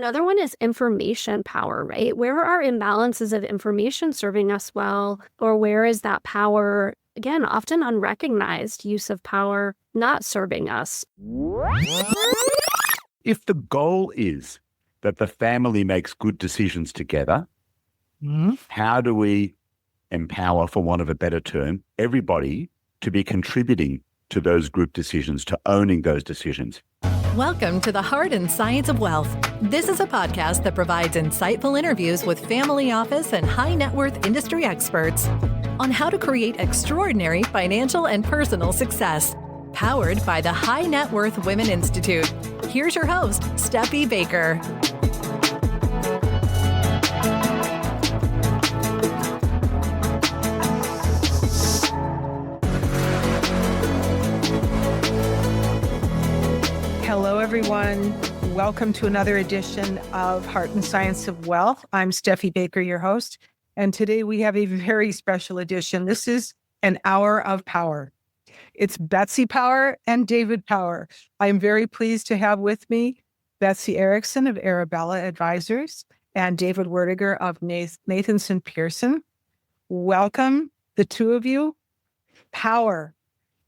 Another one is information power, right? Where are imbalances of information serving us well, or where is that power, again, often unrecognized use of power not serving us? If the goal is that the family makes good decisions together, how do we empower, for want of a better term, everybody to be contributing to those group decisions, to owning those decisions? Welcome to The Heart and Science of Wealth. This is a podcast that provides insightful interviews with family office and high net worth industry experts on how to create extraordinary financial and personal success. Powered by the High Net Worth Women Institute. Here's your host, Steffi Baker. Hello, everyone. Welcome to another edition of Heart and Science of Wealth. I'm Steffi Baker, your host, and today we have a very special edition. This is an hour of power. It's Betsy Power and David Power. I'm very pleased to have with me Betsy Erickson of Arabella Advisors and David Werdiger of Nathanson Pearson. Welcome, the two of you. Power.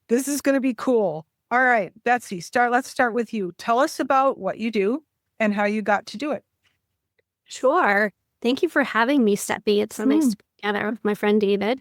This is going to be cool. All right, Betsy, let's start with you. Tell us about what you do and how you got to do it. Sure. Thank you for having me, Steffi. It's so nice to be together with my friend David.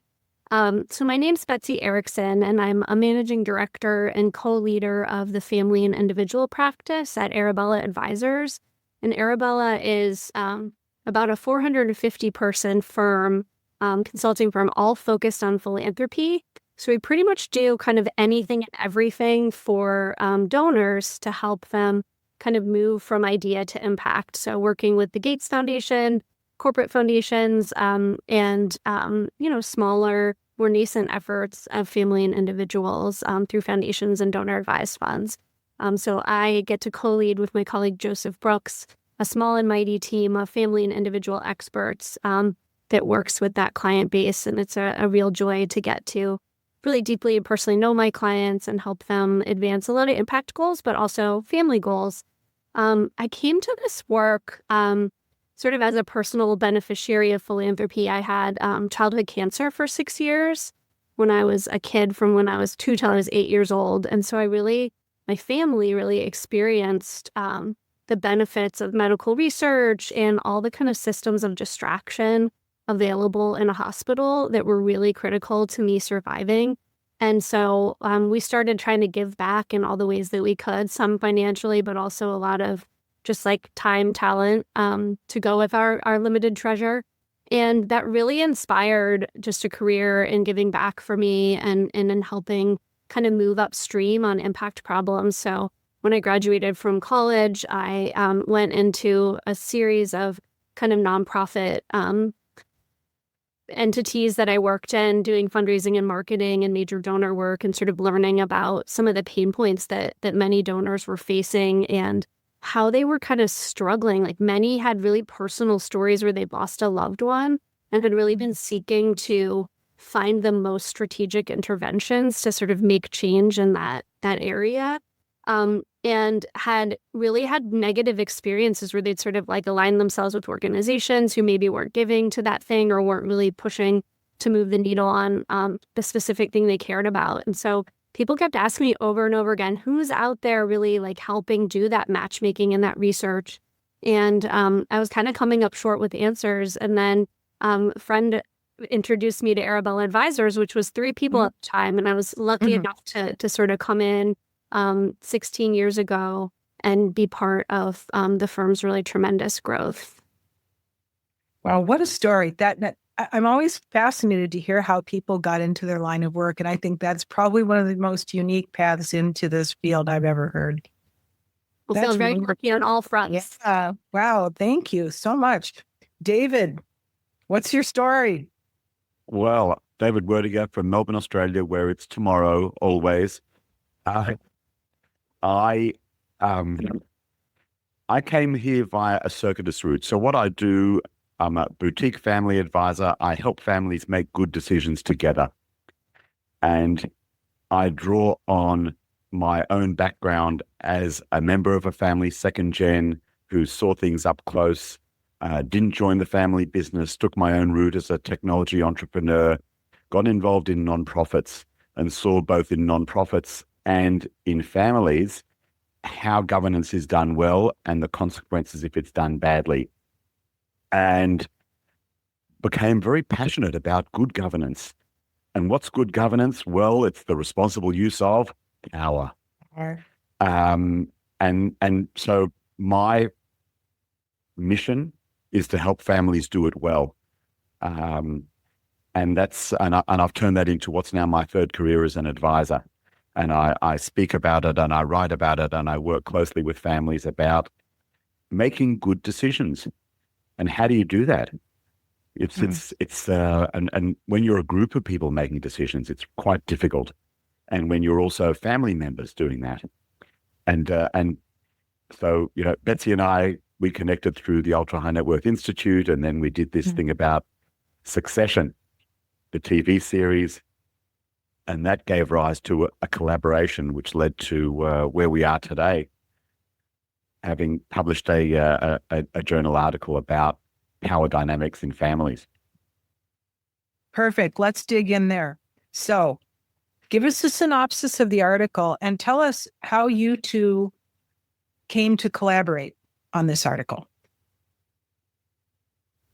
So my name's Betsy Erickson, and I'm a managing director and co-leader of the family and individual practice at Arabella Advisors. And Arabella is about a 450-person firm, consulting firm, all focused on philanthropy. So we pretty much do kind of anything and everything for donors to help them kind of move from idea to impact. So working with the Gates Foundation, corporate foundations, and smaller, more nascent efforts of family and individuals through foundations and donor advised funds. So I get to co-lead with my colleague Joseph Brooks, a small and mighty team of family and individual experts that works with that client base. And it's a real joy to get to really deeply and personally know my clients and help them advance a lot of impact goals, but also family goals. I came to this work sort of as a personal beneficiary of philanthropy. I had childhood cancer for 6 years when I was a kid, from when I was 2 till I was 8 years old. And so my family really experienced the benefits of medical research and all the kind of systems of distraction available in a hospital that were really critical to me surviving. And so we started trying to give back in all the ways that we could, some financially, but also a lot of just like time, talent to go with our limited treasure. And that really inspired just a career in giving back for me and in helping kind of move upstream on impact problems. So when I graduated from college, I went into a series of kind of nonprofit entities that I worked in, doing fundraising and marketing and major donor work, and sort of learning about some of the pain points that many donors were facing and how they were kind of struggling. Like, many had really personal stories where they lost a loved one and had really been seeking to find the most strategic interventions to sort of make change in that area. And had really had negative experiences where they'd sort of like aligned themselves with organizations who maybe weren't giving to that thing or weren't really pushing to move the needle on the specific thing they cared about. And so people kept asking me over and over again, who's out there really like helping do that matchmaking and that research? And I was kind of coming up short with answers. And then a friend introduced me to Arabella Advisors, which was 3 people at the time. And I was lucky enough to sort of come in 16 years ago and be part of the firm's really tremendous growth. Wow, what a story. I'm always fascinated to hear how people got into their line of work. And I think that's probably one of the most unique paths into this field I've ever heard. Well, feels very lucky on all fronts. Yeah. Wow. Thank you so much. David, what's your story? Well, David Werdiger from Melbourne, Australia, where it's tomorrow always. I came here via a circuitous route. So what I do, I'm a boutique family advisor. I help families make good decisions together. And I draw on my own background as a member of a family, second gen, who saw things up close, didn't join the family business, took my own route as a technology entrepreneur, got involved in nonprofits, and saw both in nonprofits and in families how governance is done well and the consequences if it's done badly. And became very passionate about good governance. And what's good governance? Well, it's the responsible use of power. And so my mission is to help families do it well. And I've turned that into what's now my third career as an advisor. And I speak about it and I write about it and I work closely with families about making good decisions. And how do you do that? And when you're a group of people making decisions, it's quite difficult. And when you're also family members doing that. And so, Betsy and I, we connected through the Ultra High Net Worth Institute, and then we did this thing about Succession, the TV series, and that gave rise to a collaboration which led to where we are today, having published a journal article about power dynamics in families. Perfect. Let's dig in there. So give us a synopsis of the article and tell us how you two came to collaborate on this article.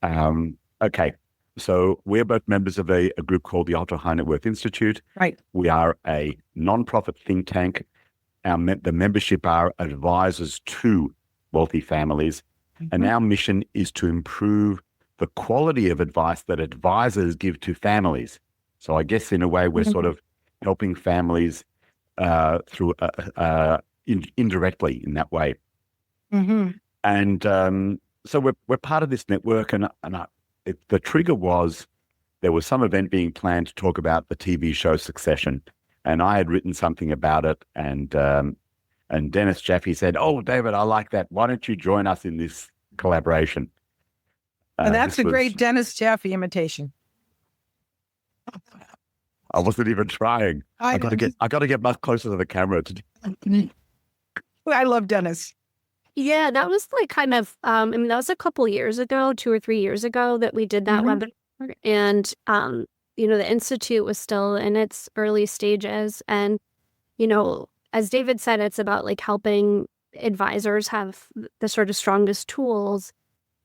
Okay. So we're both members of a group called the Ultra High Net Worth Institute. Right. We are a nonprofit think tank. The membership are advisors to wealthy families. And our mission is to improve the quality of advice that advisors give to families. So I guess in a way, we're sort of helping families through indirectly in that way. And so we're part of this network. And the trigger was there was some event being planned to talk about the TV show Succession. And I had written something about it. And Dennis Jaffe said, "Oh, David, I like that. Why don't you join us in this collaboration?" And that's a great Dennis Jaffe imitation. I wasn't even trying. I got to get much closer to the camera. I love Dennis. Yeah, that was like kind of, that was a couple years ago, 2 or 3 years ago that we did that webinar. And, the Institute was still in its early stages. And, as David said, it's about like helping advisors have the sort of strongest tools.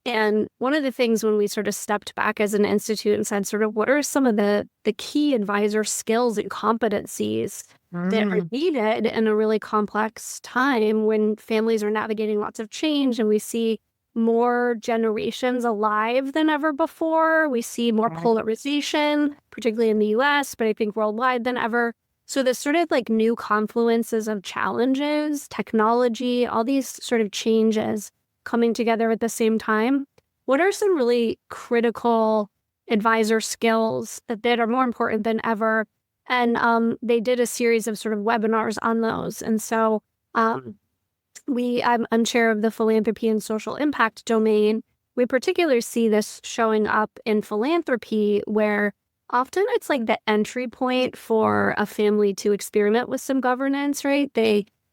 And one of the things when we sort of stepped back as an institute and said, sort of, what are some of the key advisor skills and competencies that are needed in a really complex time when families are navigating lots of change and we see more generations alive than ever before. We see more polarization, particularly in the US, but I think worldwide than ever. So this sort of like new confluences of challenges, technology, all these sort of changes coming together at the same time. What are some really critical advisor skills that are more important than ever? And they did a series of sort of webinars on those. And so I'm chair of the philanthropy and social impact domain. We particularly see this showing up in philanthropy where often it's like the entry point for a family to experiment with some governance, right?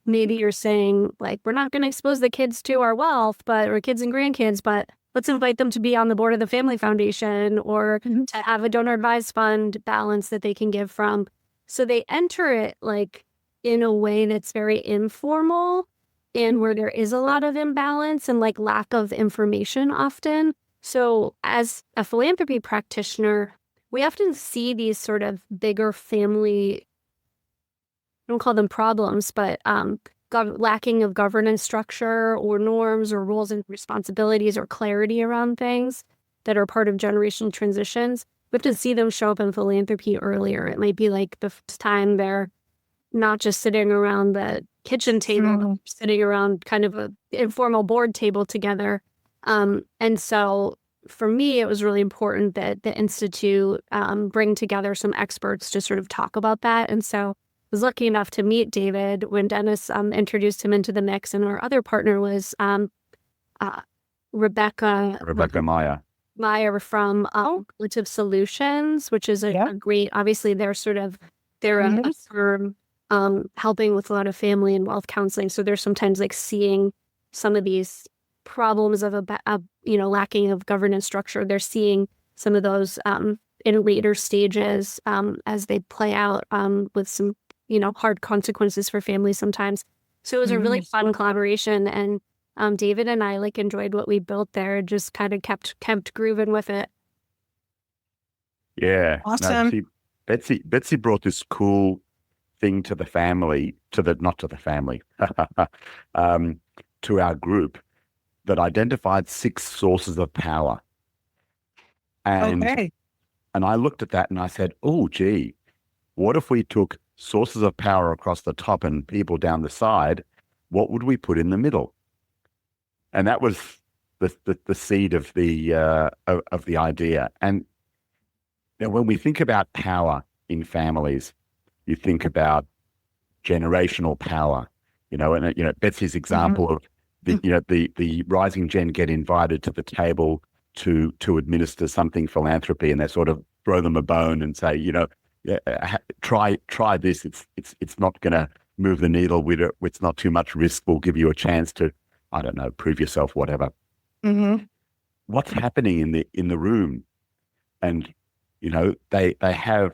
Maybe you're saying like, we're not going to expose the kids to our wealth, or kids and grandkids, but let's invite them to be on the board of the family foundation or to have a donor advised fund balance that they can give from. So they enter it like in a way that's very informal and where there is a lot of imbalance and like lack of information often. So as a philanthropy practitioner, we often see these sort of bigger family, I don't call them problems, but lacking of governance structure or norms or roles and responsibilities or clarity around things that are part of generational transitions. We have to see them show up in philanthropy earlier. It might be like the time they're not just sitting around the kitchen table, sitting around kind of an informal board table together. And so for me, it was really important that the Institute bring together some experts to sort of talk about that. And so I was lucky enough to meet David when Dennis introduced him into the mix. And our other partner was Rebecca Meyer from Relative Solutions, which is a great, obviously they're a firm helping with a lot of family and wealth counseling. So they're sometimes like seeing some of these problems of lacking of governance structure. They're seeing some of those in later stages as they play out with some, hard consequences for families sometimes. So it was a really fun collaboration, and David and I enjoyed what we built there. Just kind of kept grooving with it. Yeah. Awesome. No, see, Betsy brought this cool thing to the family, not to the family, to our group, that identified 6 sources of power. And I looked at that and I said, oh, gee, what if we took sources of power across the top and people down the side? What would we put in the middle? And that was the seed of the idea. And when we think about power in families, you think about generational power, and Betsy's example of the rising gen get invited to the table to administer something philanthropy, and they sort of throw them a bone and say, try this. It's not going to move the needle. It's not too much risk. We'll give you a chance to, I don't know, prove yourself, whatever. What's happening in the room? And they have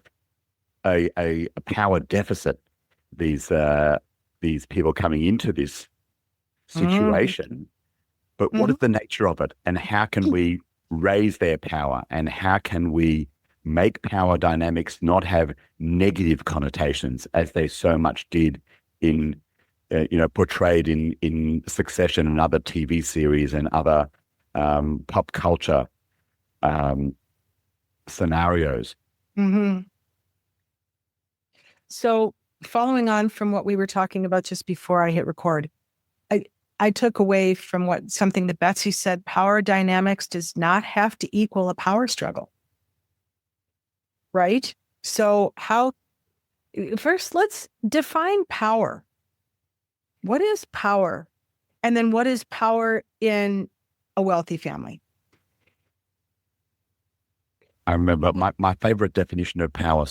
a power deficit. These people coming into this situation, but what is the nature of it, and how can we raise their power, and how can we make power dynamics not have negative connotations as they so much did in portrayed in Succession and other TV series and other pop culture scenarios. So following on from what we were talking about just before I hit record, I took away from something that Betsy said: power dynamics does not have to equal a power struggle. Right? So first, let's define power. What is power? And then what is power in a wealthy family? I remember my favorite definition of power,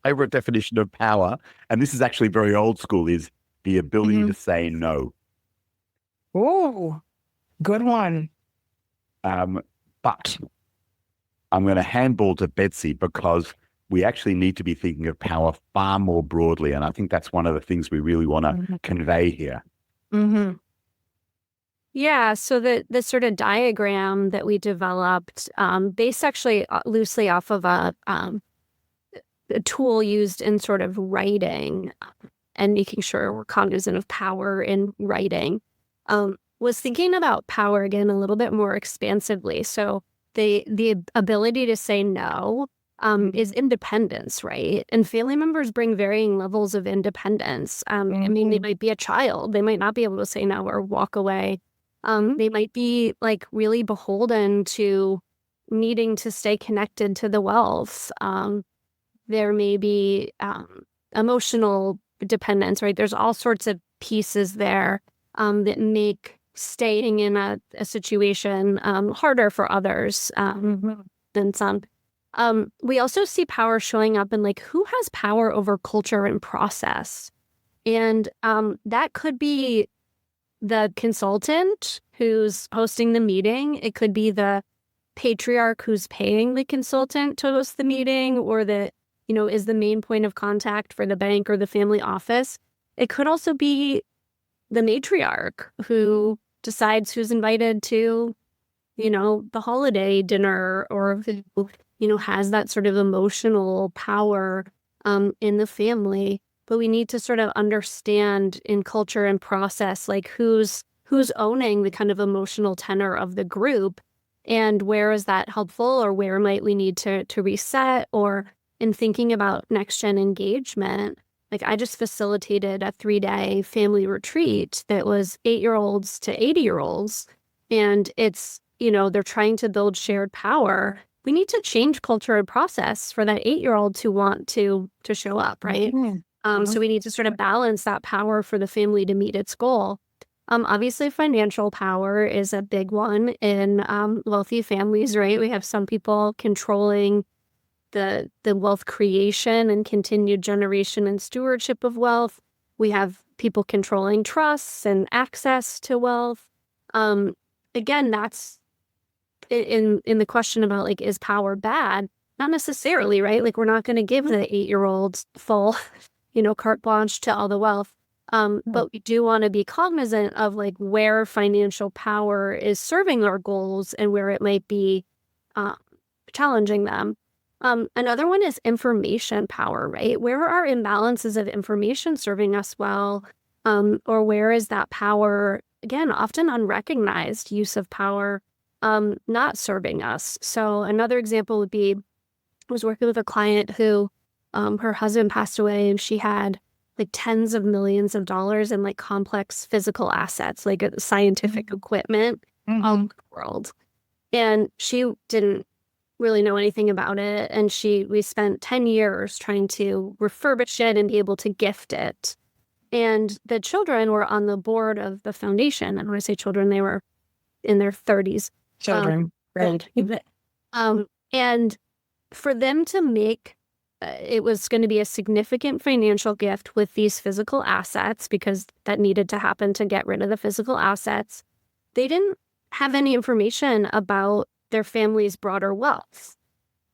and this is actually very old school, is the ability to say no. Oh, good one. But I'm going to handball to Betsy, because we actually need to be thinking of power far more broadly. And I think that's one of the things we really want to convey here. Yeah, so the sort of diagram that we developed, based actually loosely off of a tool used in sort of writing and making sure we're cognizant of power in writing, was thinking about power again a little bit more expansively. So the ability to say no is independence, right? And family members bring varying levels of independence. I mean, they might be a child. They might not be able to say no or walk away. They might be really beholden to needing to stay connected to the wealth. There may be emotional dependence, right? There's all sorts of pieces there that make staying in a situation harder for others than some. We also see power showing up in who has power over culture and process. And that could be the consultant who's hosting the meeting. It could be the patriarch who's paying the consultant to host the meeting, or is the main point of contact for the bank or the family office. It could also be the matriarch who decides who's invited to, the holiday dinner, or who, has that sort of emotional power in the family. But we need to sort of understand in culture and process, who's owning the kind of emotional tenor of the group, and where is that helpful, or where might we need to reset, or in thinking about next gen engagement. I just facilitated a 3-day family retreat that was 8-year-olds to 80-year-olds. And it's, they're trying to build shared power. We need to change culture and process for that 8-year-old to want to show up, right? So we need to sort of balance that power for the family to meet its goal. Obviously, financial power is a big one in wealthy families, right? We have some people controlling the wealth creation and continued generation and stewardship of wealth. We have people controlling trusts and access to wealth. Again, that's in the question about like, is power bad? Not necessarily, right? Like, we're not going to give the 8-year-olds full, carte blanche to all the wealth. But we do want to be cognizant of like where financial power is serving our goals and where it might be challenging them. Another one is information power, right? Where are imbalances of information serving us well? Or where is that power, again, often unrecognized use of power, not serving us? So another example would be, I was working with a client who her husband passed away, and she had like tens of millions of dollars in like complex physical assets, like scientific equipment all over the world. And she didn't really know anything about it. And we spent 10 years trying to refurbish it and be able to gift it. And the children were on the board of the foundation. And when I say children, they were in their 30s. Children, right. And for them to make it was going to be a significant financial gift with these physical assets, because that needed to happen to get rid of the physical assets. They didn't have any information about their family's broader wealth.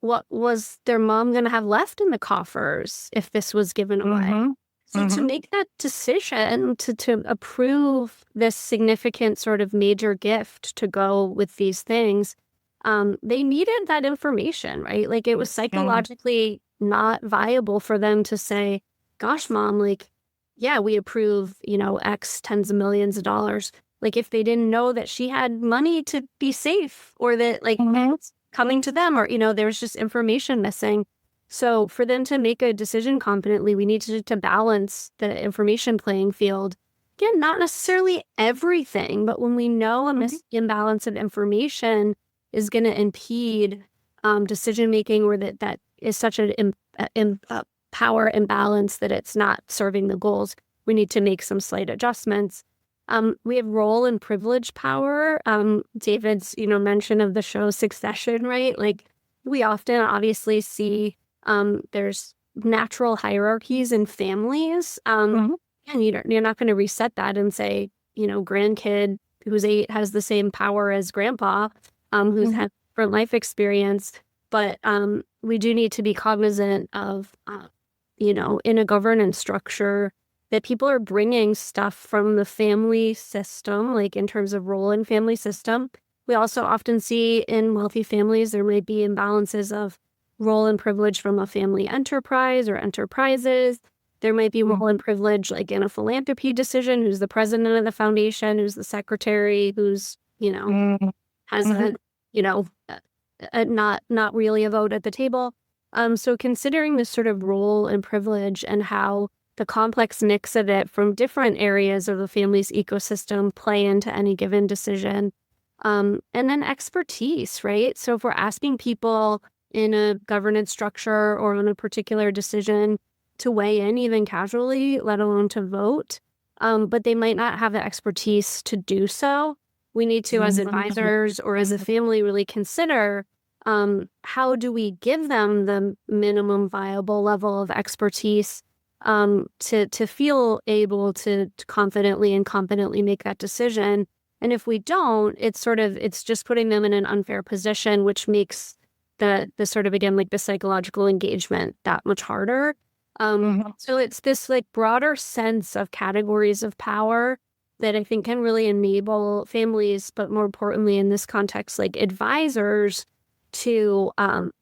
What was their mom going to have left in the coffers if this was given away? So to make that decision to approve this significant sort of major gift to go with these things, they needed that information, right? Like, it was psychologically not viable for them to say, gosh, mom, like, yeah, we approve, X tens of millions of dollars. Like, if they didn't know that she had money to be safe, or that like it's coming to them, or, there was just information missing. So for them to make a decision confidently, we need to balance the information playing field. Again, not necessarily everything, but when we know a imbalance of information is going to impede decision-making, or that is such a power imbalance that it's not serving the goals, we need to make some slight adjustments. We have role and privilege power. David's, mention of the show Succession, right? Like, we often obviously see there's natural hierarchies in families. And you're not going to reset that and say, grandkid who's 8 has the same power as grandpa, who's had different life experience. But we do need to be cognizant of, in a governance structure, that people are bringing stuff from the family system, like in terms of role in family system. We also often see in wealthy families, there may be imbalances of role and privilege from a family enterprise or enterprises. There might be role and privilege like in a philanthropy decision, who's the president of the foundation, who's the secretary, who's, has not really a vote at the table. So considering this sort of role and privilege and how the complex mix of it from different areas of the family's ecosystem play into any given decision. And then expertise, right? So if we're asking people in a governance structure or on a particular decision to weigh in even casually, let alone to vote, but they might not have the expertise to do so, we need to, as advisors or as a family, really consider how do we give them the minimum viable level of expertise to feel able to confidently and competently make that decision. And if we don't, it's just putting them in an unfair position, which makes the sort of, again, like the psychological engagement that much harder. So it's this like broader sense of categories of power that I think can really enable families, but more importantly in this context, like advisors, to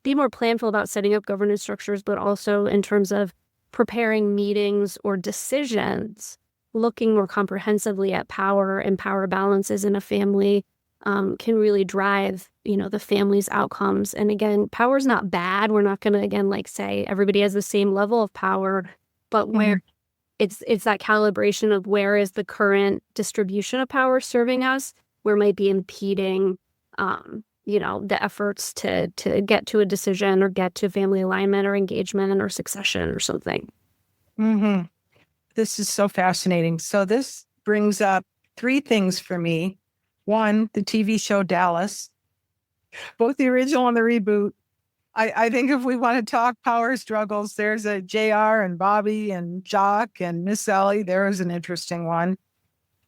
be more planful about setting up governance structures, but also in terms of preparing meetings or decisions, looking more comprehensively at power and power balances in a family can really drive, the family's outcomes. And again, power is not bad. We're not going to, again, like say everybody has the same level of power, but where it's that calibration of where is the current distribution of power serving us, where might be impeding, the efforts to get to a decision or get to family alignment or engagement or succession or something. This is so fascinating. So this brings up 3 things for me. 1, the TV show Dallas, both the original and the reboot. I think if we want to talk power struggles, there's a JR and Bobby and Jock and Miss Ellie. There is an interesting one.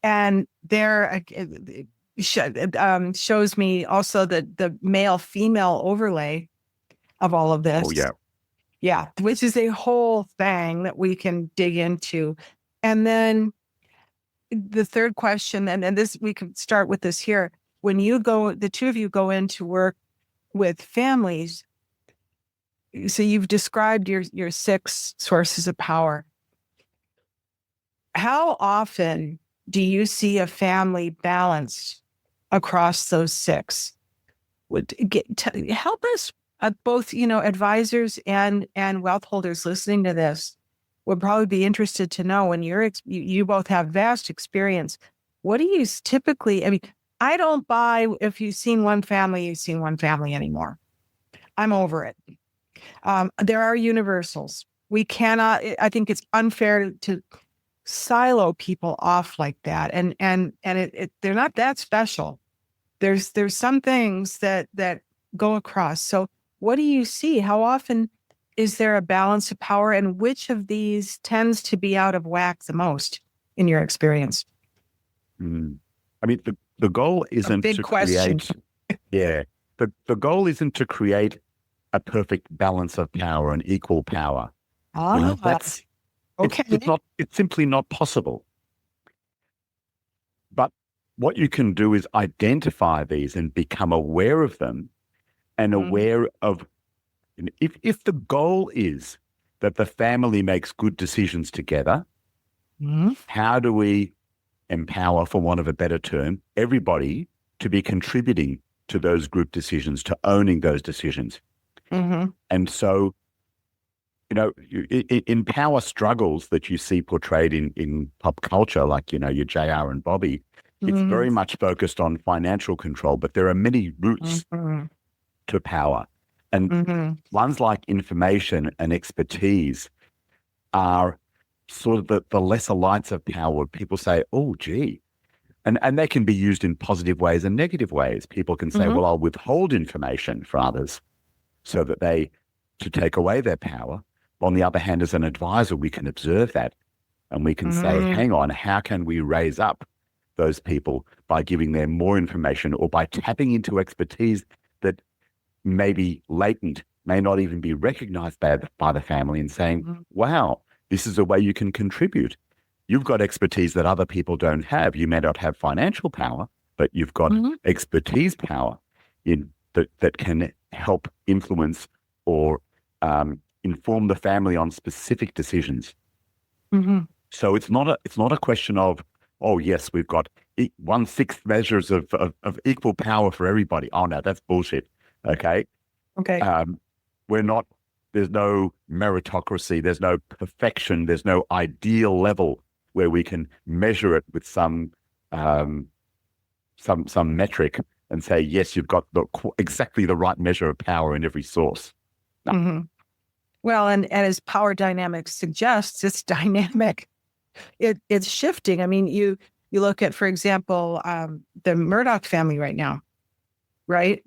And they're shows me also the male female overlay of all of this. Oh, yeah. Yeah, which is a whole thing that we can dig into. And then the third question, and this, we can start with this here. When the two of you go into work with families, so you've described your 6 sources of power. How often do you see a family balanced across those 6? Help us, both, advisors and wealth holders listening to this would probably be interested to know, when you both have vast experience. What do you typically, I don't buy, if you've seen one family, you've seen one family anymore. I'm over it. There are universals. We cannot, I think it's unfair to silo people off like that. And they're not that special. There's some things that go across. So what do you see? How often is there a balance of power, and which of these tends to be out of whack the most in your experience? The goal isn't big to question. create, the goal isn't to create a perfect balance of power and equal power. That's okay. It's simply not possible. But what you can do is identify these and become aware of them, and aware of, if the goal is that the family makes good decisions together, how do we empower, for want of a better term, everybody to be contributing to those group decisions, to owning those decisions? And so, in power struggles that you see portrayed in pop culture, like, your JR and Bobby, it's very much focused on financial control, but there are many routes to power. And ones like information and expertise are sort of the lesser lights of power. People say, oh, gee. And they can be used in positive ways and negative ways. People can say, well, I'll withhold information from others so that to take away their power. On the other hand, as an advisor, we can observe that, and we can say, hang on, how can we raise up those people by giving them more information, or by tapping into expertise that may be latent, may not even be recognized by the family, and saying, wow, this is a way you can contribute. You've got expertise that other people don't have. You may not have financial power, but you've got expertise power that can help influence or inform the family on specific decisions. So it's not a question of, oh yes, we've got 1/6 measures of equal power for everybody. Oh no, that's bullshit. Okay. There's no meritocracy. There's no perfection. There's no ideal level where we can measure it with some metric and say, yes, you've got exactly the right measure of power in every source. No. Well, and as power dynamics suggests, it's dynamic. It's shifting. You look at, for example, the Murdoch family right now, right?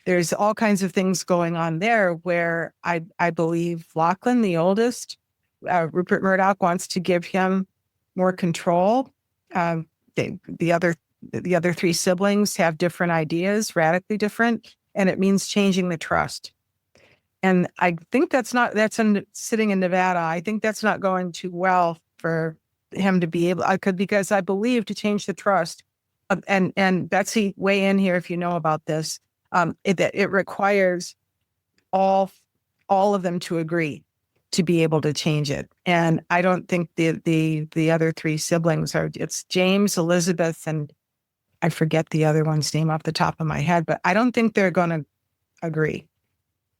There's all kinds of things going on there where I believe Lachlan, the oldest, Rupert Murdoch, wants to give him more control. The other 3 siblings have different ideas, radically different, and it means changing the trust. And I think sitting in Nevada. I think that's not going too well for him to be able, because I believe to change the trust, and Betsy, weigh in here if you know about this, it requires all of them to agree to be able to change it. And I don't think the other 3 siblings it's James, Elizabeth, and I forget the other one's name off the top of my head, but I don't think they're going to agree.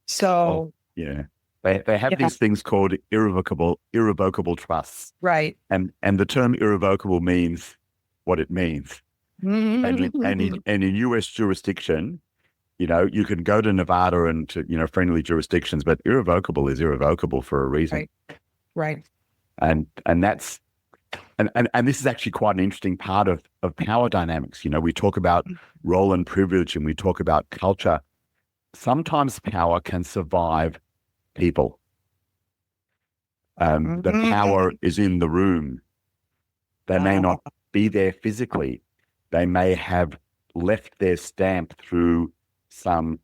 So yeah, they have these things called irrevocable trusts, right? And the term irrevocable means what it means. And in U.S. jurisdiction, you can go to Nevada and to friendly jurisdictions, but irrevocable is irrevocable for a reason, right? And that's and this is actually quite an interesting part of power dynamics. We talk about role and privilege, and we talk about culture. Sometimes power can survive people. The power is in the room. They may not be there physically. They may have left their stamp through some,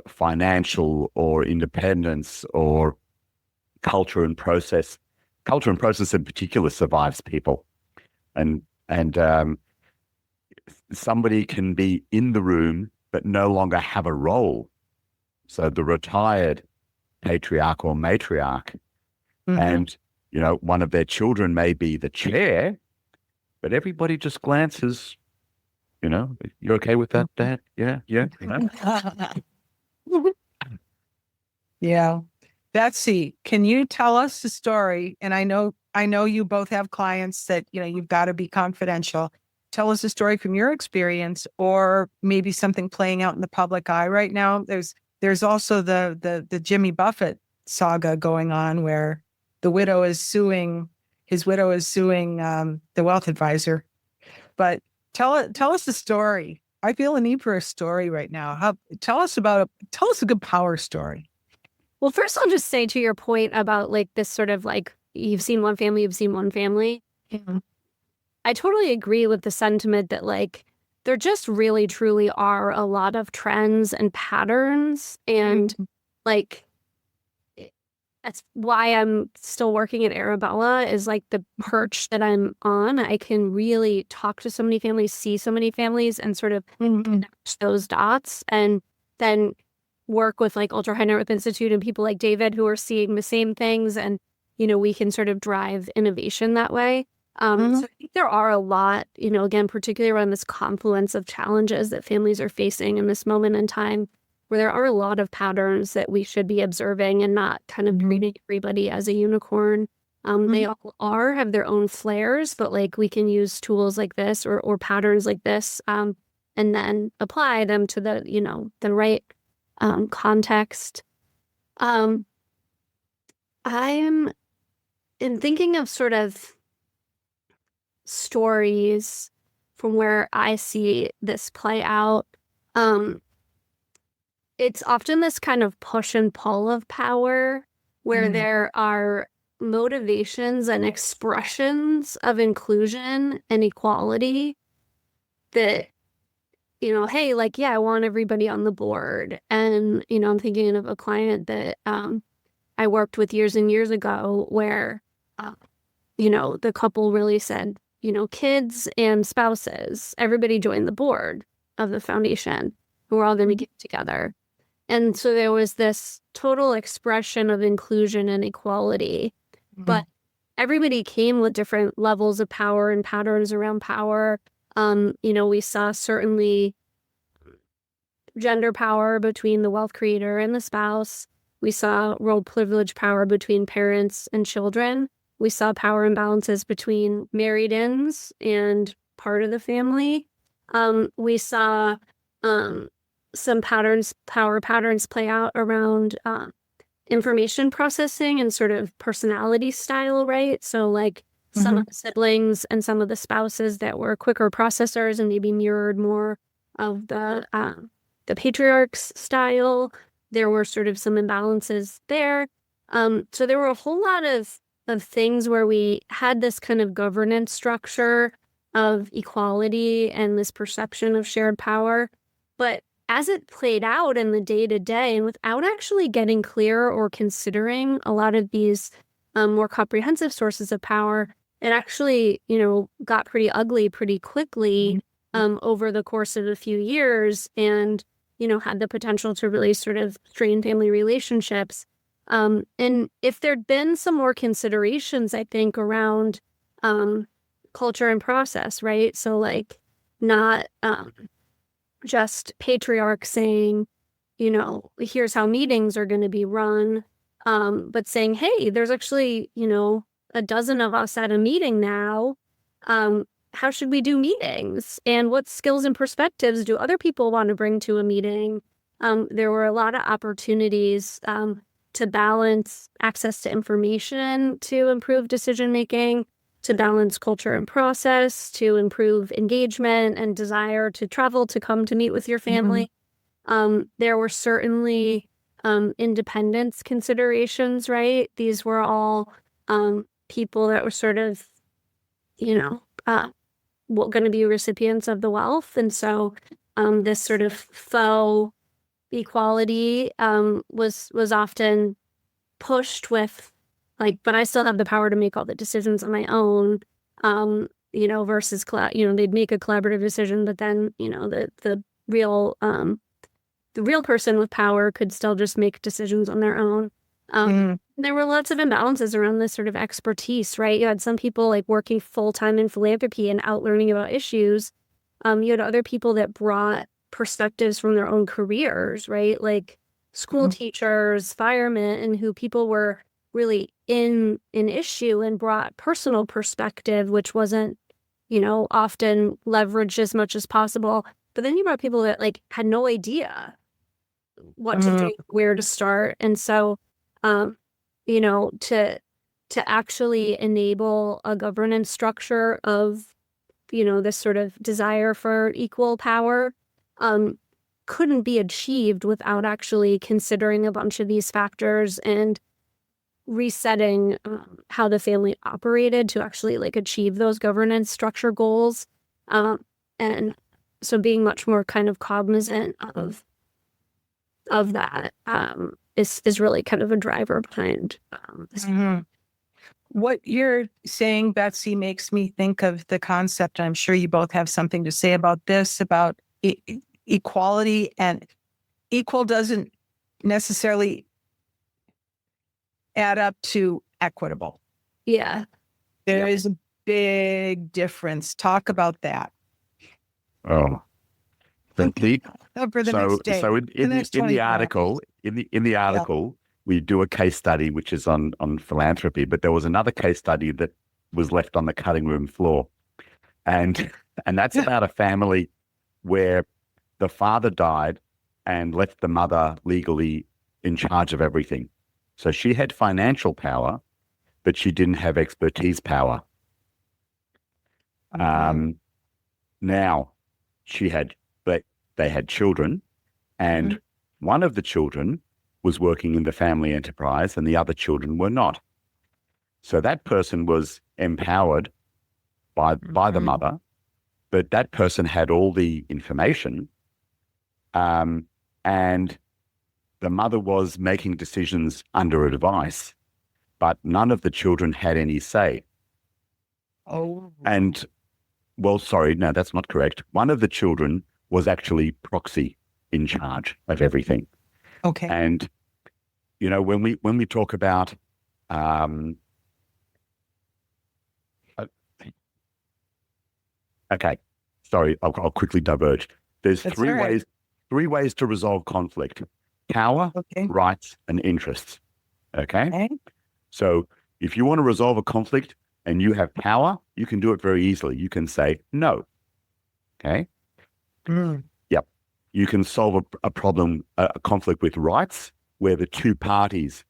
financial or independence or culture and process. Culture and process in particular survives people, and somebody can be in the room but no longer have a role. So the retired patriarch or matriarch, and one of their children may be the chair, but everybody just glances. You're okay with that, Dad? Yeah. Yeah. Betsy, can you tell us the story? And I know you both have clients that, you've got to be confidential. Tell us a story from your experience, or maybe something playing out in the public eye right now. There's also the Jimmy Buffett saga going on, where his widow is suing the wealth advisor. But tell us the story. I feel a need for a story right now. Tell us a good power story. Well, first I'll just say, to your point about like this sort of like, you've seen one family. Mm-hmm. I totally agree with the sentiment that like there just really truly are a lot of trends and patterns, and like that's why I'm still working at Arabella, is like the perch that I'm on. I can really talk to so many families, see so many families, and sort of connect those dots, and then work with like Ultra High Net Worth Institute and people like David who are seeing the same things, and we can sort of drive innovation that way. So I think there are a lot, again, particularly around this confluence of challenges that families are facing in this moment in time, where there are a lot of patterns that we should be observing and not kind of treating everybody as a unicorn. They all have their own flares, but like we can use tools like this or patterns like this, and then apply them to the right context. I'm in thinking of sort of stories from where I see this play out. It's often this kind of push and pull of power, where there are motivations and expressions of inclusion and equality that, hey, like, yeah, I want everybody on the board. And, I'm thinking of a client that I worked with years and years ago where, the couple really said, kids and spouses, everybody joined the board of the foundation, who were all going to get together. And so there was this total expression of inclusion and equality, but everybody came with different levels of power and patterns around power. We saw certainly gender power between the wealth creator and the spouse. We saw role privilege power between parents and children. We saw power imbalances between married-ins and part of the family. We saw some power patterns play out around information processing and sort of personality style, right? So like some of the siblings and some of the spouses that were quicker processors and maybe mirrored more of the patriarch's style. There were sort of some imbalances there. So there were a whole lot of things where we had this kind of governance structure of equality and this perception of shared power. But as it played out in the day-to-day, and without actually getting clear or considering a lot of these more comprehensive sources of power, it actually, got pretty ugly pretty quickly over the course of a few years, and, had the potential to really sort of strain family relationships. And if there'd been some more considerations, I think, around culture and process, right? So like not just patriarch saying, here's how meetings are going to be run, but saying, hey, there's actually, a dozen of us at a meeting now. How should we do meetings? And what skills and perspectives do other people want to bring to a meeting? There were a lot of opportunities to balance access to information to improve decision-making, to balance culture and process, to improve engagement and desire to travel, to come to meet with your family. There were certainly independence considerations, right? These were all people that were sort of, going to be recipients of the wealth. And so this sort of faux equality was often pushed with like, but I still have the power to make all the decisions on my own, versus, they'd make a collaborative decision, but then, the real person with power could still just make decisions on their own. There were lots of imbalances around this sort of expertise, right? You had some people like working full-time in philanthropy and out learning about issues. You had other people that brought perspectives from their own careers, right? Like school teachers, firemen, and who people were really in an issue and brought personal perspective, which wasn't, often leveraged as much as possible. But then you brought people that like had no idea what to do, where to start. And so, to actually enable a governance structure of, this sort of desire for equal power, couldn't be achieved without actually considering a bunch of these factors and resetting how the family operated to actually like achieve those governance structure goals. And so being much more kind of cognizant of that is really kind of a driver behind this. What you're saying, Betsy, makes me think of the concept. I'm sure you both have something to say about this, about equality, and equal doesn't necessarily add up to equitable. Yeah. There is a big difference. Talk about that. Oh, the For the next day. So in the article, we do a case study which is on philanthropy, but there was another case study that was left on the cutting room floor, and that's about a family where the father died and left the mother legally in charge of everything. So she had financial power, but she didn't have expertise power. Now they had children, and one of the children was working in the family enterprise and the other children were not. So that person was empowered by the mother, but that person had all the information, and the mother was making decisions under advice, but none of the children had any say. And, well, sorry, no, that's not correct. One of the children was actually proxy in charge of everything. Okay. And, when we talk about, okay, sorry, I'll quickly diverge. There's three ways to resolve conflict: power, rights, and interests. Okay? So if you want to resolve a conflict and you have power, you can do it very easily. You can say no. Okay? Yep. You can solve a problem, a conflict with rights, where the two parties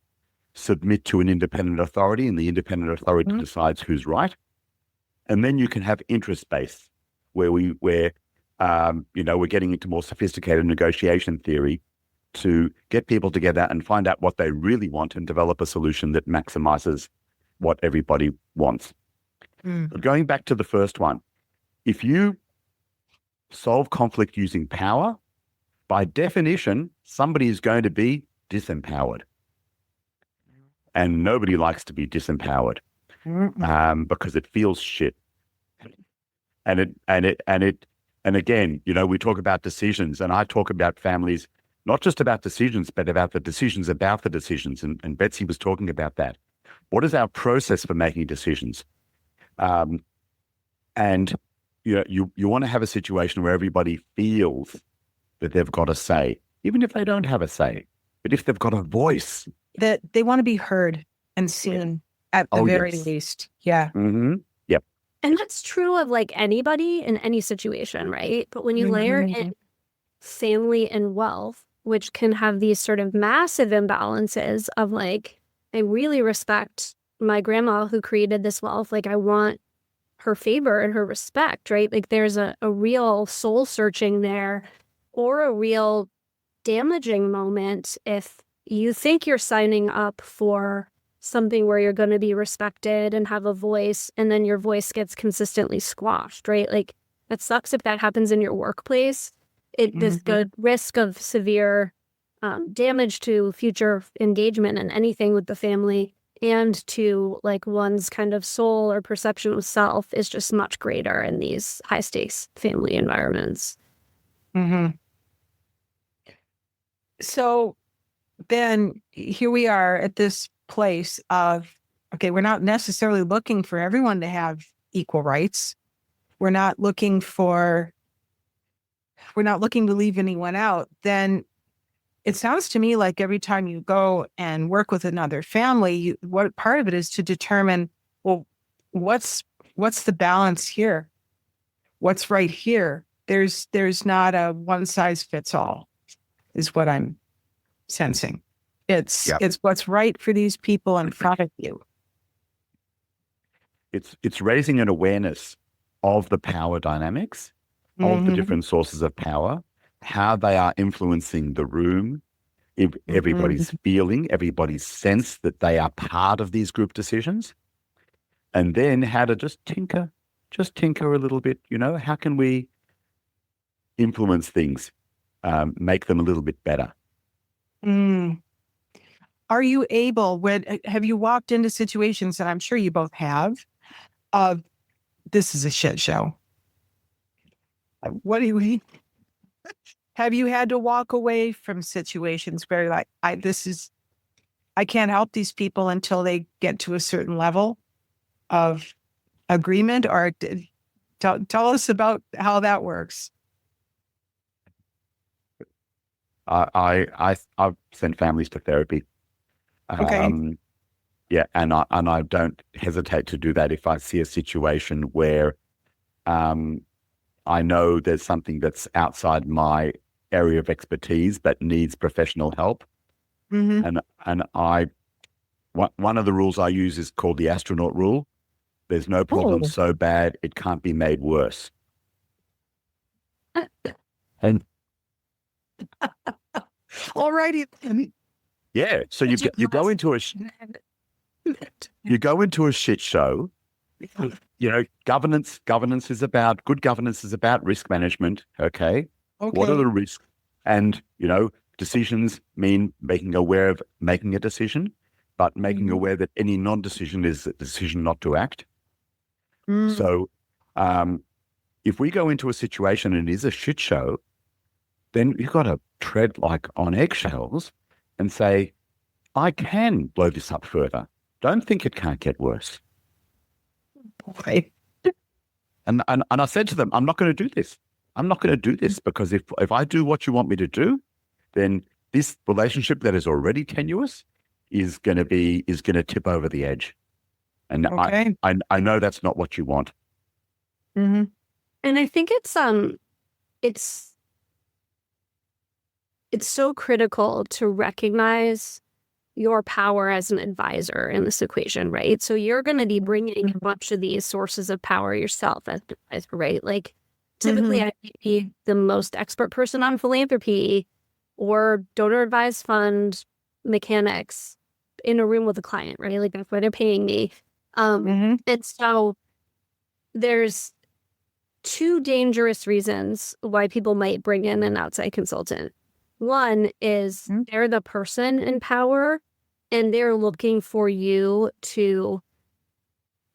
submit to an independent authority and the independent authority decides who's right. And then you can have interest-based, where we're getting into more sophisticated negotiation theory to get people together and find out what they really want and develop a solution that maximizes what everybody wants. But going back to the first one, if you solve conflict using power, by definition, somebody is going to be disempowered. And nobody likes to be disempowered because it feels shit. And again, we talk about decisions, and I talk about families, not just about decisions, but about the decisions about the decisions. And Betsy was talking about that. What is our process for making decisions? And you want to have a situation where everybody feels that they've got a say, even if they don't have a say, but if they've got a voice. That they want to be heard and seen at the very least. Yeah. Yep. And that's true of like anybody in any situation, right? But when you layer in family and wealth, which can have these sort of massive imbalances of like, I really respect my grandma who created this wealth. Like I want her favor and her respect, right? Like there's a real soul searching there, or a real damaging moment if you think you're signing up for something where you're going to be respected and have a voice, and then your voice gets consistently squashed, right? Like That sucks if that happens in your workplace. There's the risk of severe damage to future engagement and anything with the family, and to like one's kind of soul or perception of self is just much greater in these high stakes family environments. So then here we are at this place of, okay, we're not necessarily looking for everyone to have equal rights. We're not looking to leave anyone out. Then it sounds to me like every time you go and work with another family, what part of it is to determine, well, what's the balance here? What's right here? There's not a one size fits all, is what I'm sensing. It's what's right for these people in front of you. It's raising an awareness of the power dynamics, of the different sources of power, how they are influencing the room, everybody's feeling, everybody's sense that they are part of these group decisions, and then how to just tinker a little bit. How can we influence things, make them a little bit better? Are you able, have you walked into situations, and I'm sure you both have, of this is a shit show? What do you mean? Have you had to walk away from situations where you're like, I can't help these people until they get to a certain level of agreement? Or tell us about how that works. I've sent families to therapy. Okay. Yeah, and I don't hesitate to do that if I see a situation where I know there's something that's outside my area of expertise but needs professional help. And one of the rules I use is called the astronaut rule. There's no problem so bad it can't be made worse. And alrighty. Yeah, so you go into a shit show. Governance is about risk management. Okay. What are the risks? And decisions mean making aware of making a decision, but making aware that any non-decision is a decision not to act. So, if we go into a situation and it is a shit show, then you've got to tread like on eggshells and say, I can blow this up further. Don't think it can't get worse. Okay. And I said to them, I'm not going to do this. I'm not going to do this because if I do what you want me to do, then this relationship that is already tenuous is going to tip over the edge. And I know that's not what you want. And I think it's so critical to recognize your power as an advisor in this equation, right? So you're going to be bringing a bunch of these sources of power yourself as an advisor, right? Like typically I'd be the most expert person on philanthropy or donor advised fund mechanics in a room with a client, right? Like that's why they're paying me. And so there's two dangerous reasons why people might bring in an outside consultant. One is they're the person in power and they're looking for you to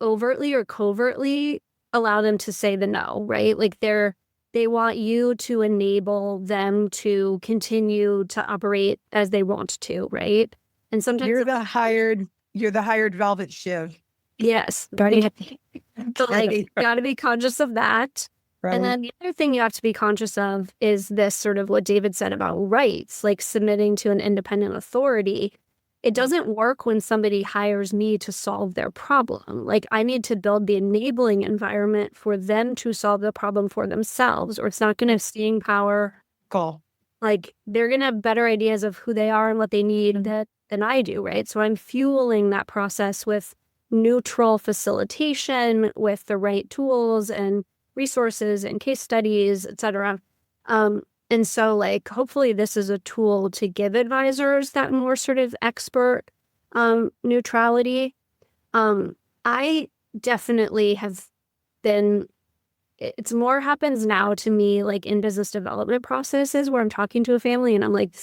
overtly or covertly allow them to say the no, right? Like they want you to enable them to continue to operate as they want to, right? And sometimes you're the hired velvet shiv. Yes. Gotta be conscious of that. Right. And then the other thing you have to be conscious of is this sort of what David said about rights, like submitting to an independent authority. It doesn't work when somebody hires me to solve their problem. Like I need to build the enabling environment for them to solve the problem for themselves, or it's not going to have staying power. Cool. Like they're going to have better ideas of who they are and what they need than I do, right? So I'm fueling that process with neutral facilitation, with the right tools and resources and case studies, et cetera. And so like, hopefully this is a tool to give advisors that more sort of expert neutrality. I definitely have been it's more happens now to me, like in business development processes where I'm talking to a family and I'm like,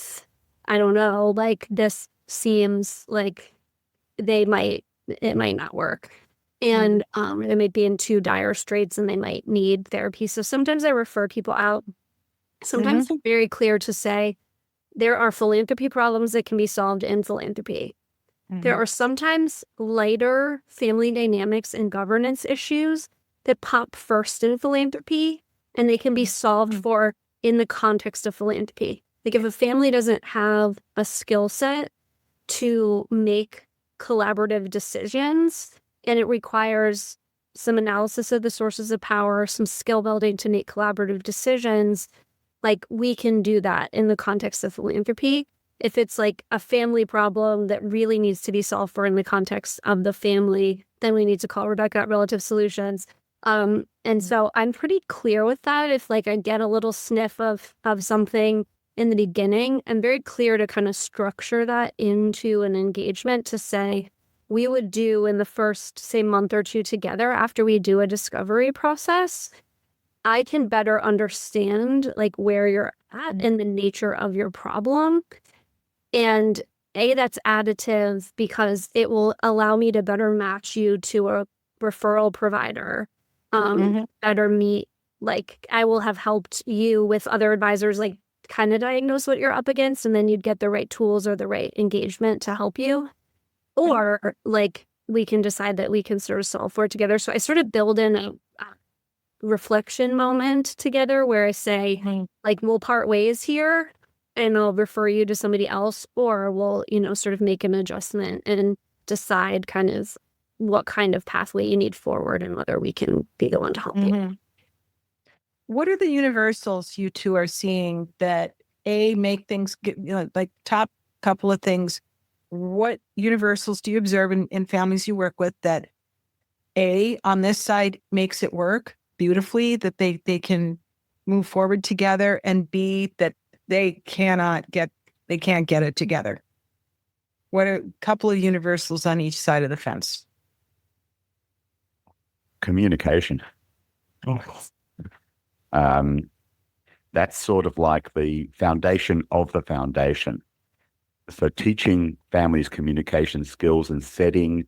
I don't know, like this seems like it might not work. And they might be in too dire straits and they might need therapy. So sometimes I refer people out. Sometimes I'm very clear to say there are philanthropy problems that can be solved in philanthropy. There are sometimes lighter family dynamics and governance issues that pop first in philanthropy, and they can be solved for in the context of philanthropy. Like if a family doesn't have a skill set to make collaborative decisions, and it requires some analysis of the sources of power, some skill building to make collaborative decisions, like we can do that in the context of philanthropy. If it's like a family problem that really needs to be solved for in the context of the family, then we need to call Rebecca at Relative Solutions. And so I'm pretty clear with that. If like I get a little sniff of something in the beginning, I'm very clear to kind of structure that into an engagement to say, we would do in the first, say, month or two together after we do a discovery process, I can better understand like where you're at and the nature of your problem. And that's additive because it will allow me to better match you to a referral provider, better meet, like I will have helped you with other advisors, like kind of diagnose what you're up against, and then you'd get the right tools or the right engagement to help you. Or like we can decide that we can sort of solve for it together. So I sort of build in a reflection moment together where I say, like, we'll part ways here and I'll refer you to somebody else, or we'll, sort of make an adjustment and decide kind of what kind of pathway you need forward and whether we can be the one to help you. What are the universals you two are seeing that make things get, like top couple of things? What universals do you observe in families you work with that on this side makes it work beautifully, that they can move forward together, and B, that they can't get it together? What are a couple of universals on each side of the fence? Communication. That's sort of like the foundation of the foundation. So teaching families communication skills and setting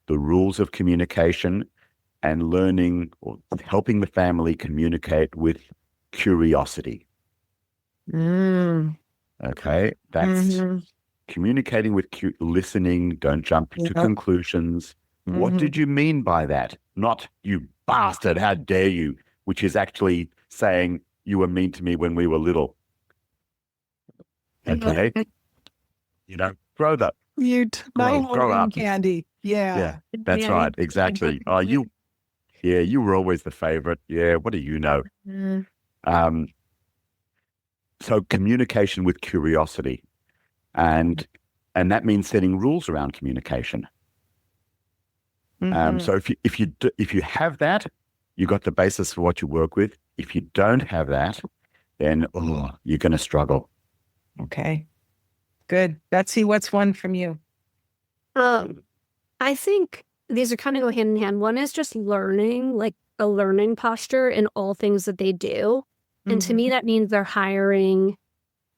the rules of communication and learning or helping the family communicate with curiosity. Okay, that's communicating with listening. Don't jump to conclusions. What did you mean by that? Not, you bastard, how dare you, which is actually saying you were mean to me when we were little. Okay. Grow up. Grow up. Candy. Yeah. That's right. Exactly. Oh, you were always the favorite. Yeah. What do you know? So communication with curiosity, and that means setting rules around communication. So if you have that, you got the basis for what you work with. If you don't have that, then you're going to struggle. Okay. Good. Betsy, what's one from you? I think these are kind of go hand in hand. One is just learning, like a learning posture in all things that they do. And to me, that means they're hiring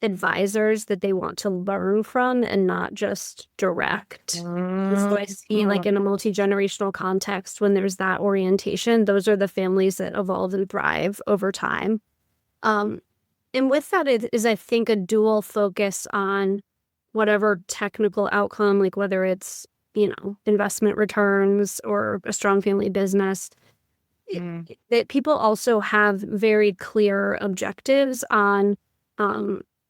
advisors that they want to learn from and not just direct. So I see, like in a multi-generational context, when there's that orientation, those are the families that evolve and thrive over time. And with that is, I think, a dual focus on whatever technical outcome, like whether it's, investment returns or a strong family business, that people also have very clear objectives on,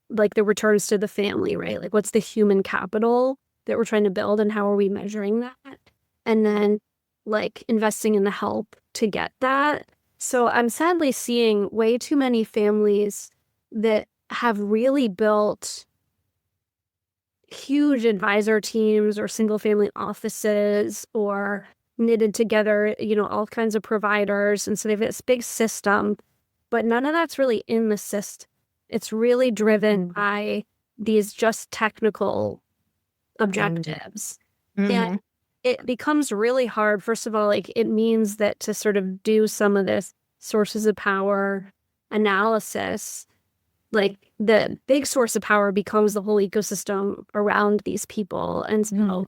like the returns to the family, right? Like what's the human capital that we're trying to build and how are we measuring that? And then like investing in the help to get that. So I'm sadly seeing way too many families that have really built huge advisor teams or single family offices or knitted together, all kinds of providers. And so they have this big system, but none of that's really in the system. It's really driven by these just technical objectives. And it becomes really hard. First of all, like it means that to sort of do some of this sources of power analysis, like the big source of power becomes the whole ecosystem around these people. And so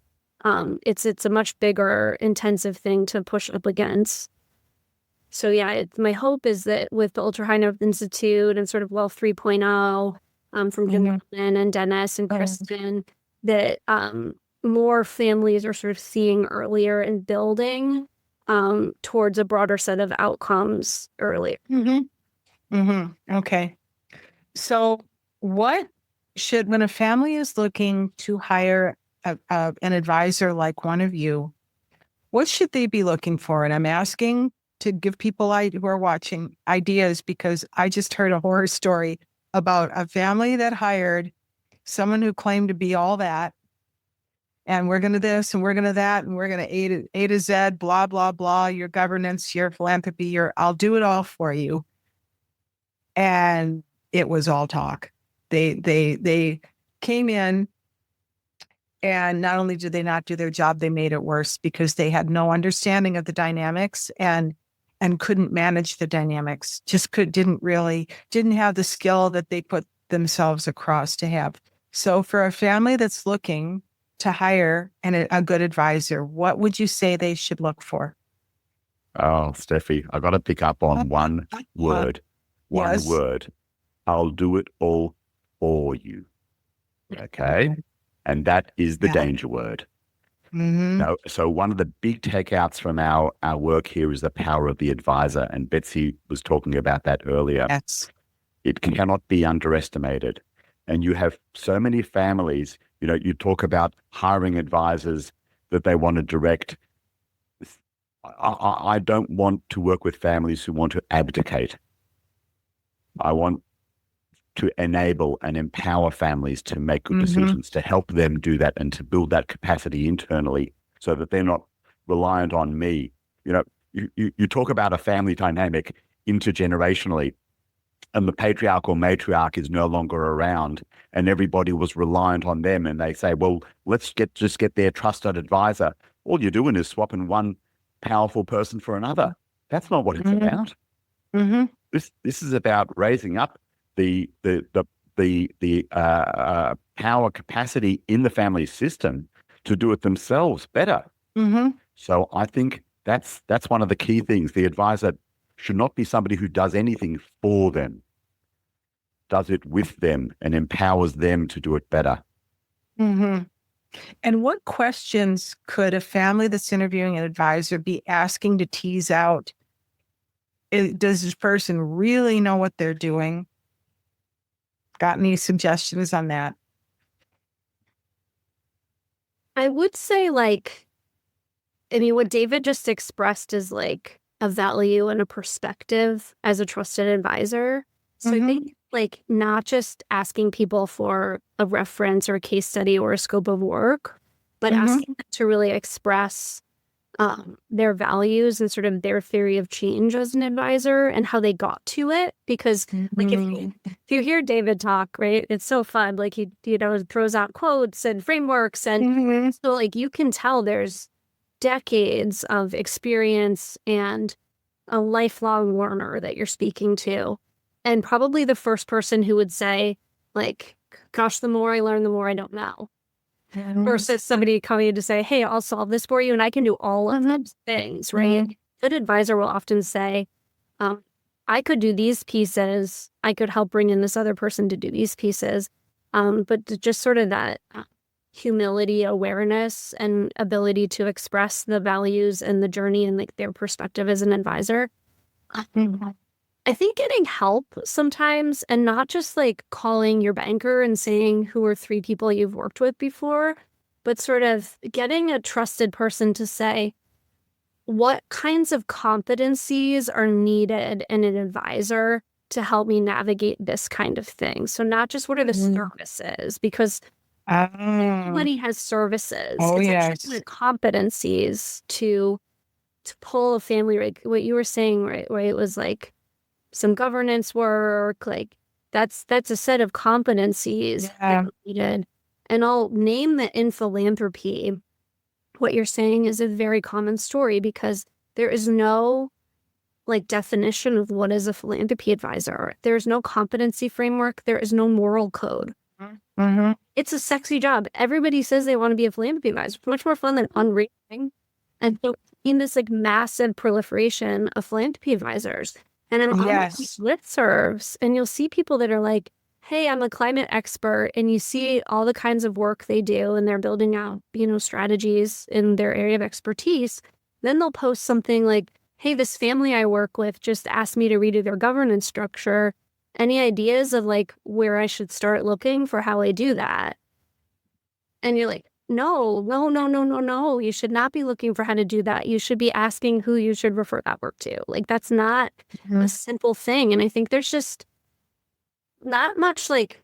it's a much bigger, intensive thing to push up against. So yeah, my hope is that with the Ultra High Net Worth Institute and sort of Wealth 3.0 from Jim Nelson and Dennis and Kristen, that more families are sort of seeing earlier and building towards a broader set of outcomes earlier. Okay. So when a family is looking to hire an advisor like one of you, what should they be looking for? And I'm asking to give people who are watching ideas, because I just heard a horror story about a family that hired someone who claimed to be all that. And we're going to this and we're going to that and we're going to A to Z, blah, blah, blah, your governance, your philanthropy, I'll do it all for you. And it was all talk. They came in, and not only did they not do their job, they made it worse because they had no understanding of the dynamics and couldn't manage the dynamics. Didn't have the skill that they put themselves across to have. So for a family that's looking to hire a good advisor, what would you say they should look for? Oh, Steffi, I got to pick up on one word. One word. I'll do it all for you. Okay. And that is the danger word. Now, so one of the big takeouts from our work here is the power of the advisor. And Betsy was talking about that earlier. Yes. It cannot be underestimated. And you have so many families, you talk about hiring advisors that they want to direct. I don't want to work with families who want to abdicate. I want to enable and empower families to make good decisions, to help them do that and to build that capacity internally so that they're not reliant on me. You talk about a family dynamic intergenerationally, and the patriarch or matriarch is no longer around and everybody was reliant on them, and they say, well, let's just get their trusted advisor. All you're doing is swapping one powerful person for another. That's not what it's about. This is about raising up the power capacity in the family system to do it themselves better. So I think that's one of the key things. The advisor should not be somebody who does anything for them, does it with them and empowers them to do it better. And what questions could a family that's interviewing an advisor be asking to tease out? Does this person really know what they're doing? Got any suggestions on that? I would say, what David just expressed is like a value and a perspective as a trusted advisor. So I think not just asking people for a reference or a case study or a scope of work, but asking them to really express their values and sort of their theory of change as an advisor and how they got to it. Because if you hear David talk, right, it's so fun. Like he throws out quotes and frameworks. And so you can tell there's decades of experience and a lifelong learner that you're speaking to. And probably the first person who would say, gosh, the more I learn, the more I don't know. Versus somebody coming to say, hey, I'll solve this for you and I can do all of those things, right? Good advisor will often say, I could do these pieces. I could help bring in this other person to do these pieces. But just sort of that humility, awareness, and ability to express the values and the journey and their perspective as an advisor. I think getting help sometimes, and not just calling your banker and saying who are 3 people you've worked with before, but sort of getting a trusted person to say what kinds of competencies are needed in an advisor to help me navigate this kind of thing. So not just what are the services, because everybody has services. It's actually competencies to pull a family, what you were saying, right? Where it was some governance work, that's a set of competencies that are needed. And I'll name that in philanthropy, what you're saying is a very common story because there is no like definition of what is a philanthropy advisor. There's no competency framework. There is no moral code. Mm-hmm. It's a sexy job. Everybody says they want to be a philanthropy advisor. It's much more fun than fundraising. And so in this like massive proliferation of philanthropy advisors, and I'm on Yes. listservs, and you'll see people that are like, hey, I'm a climate expert, and you see all the kinds of work they do, and they're building out, strategies in their area of expertise. Then they'll post something like, hey, this family I work with just asked me to redo their governance structure. Any ideas of like where I should start looking for how I do that? And you're like, no. You should not be looking for how to do that. You should be asking who you should refer that work to. Like, that's not a simple thing. And I think there's just not much like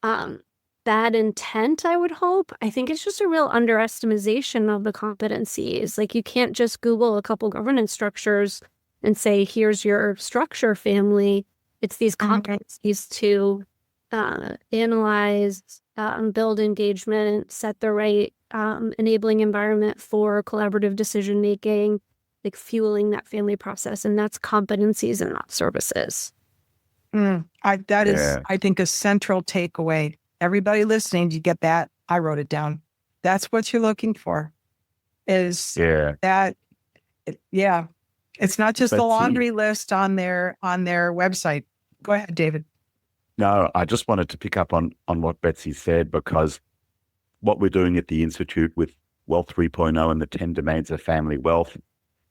bad intent, I would hope. I think it's just a real underestimation of the competencies. Like, you can't just Google a couple governance structures and say, here's your structure, family. It's these competencies to analyze, build engagement, set the right enabling environment for collaborative decision making, like fueling that family process. And that's competencies and not services. That is, I think, a central takeaway. Everybody listening, do you get that? I wrote it down. That's what you're looking for. Is that? It's not just the laundry list on their website. Go ahead, David. No, I just wanted to pick up on what Betsy said, because what we're doing at the Institute with Wealth 3.0 and the 10 domains of family wealth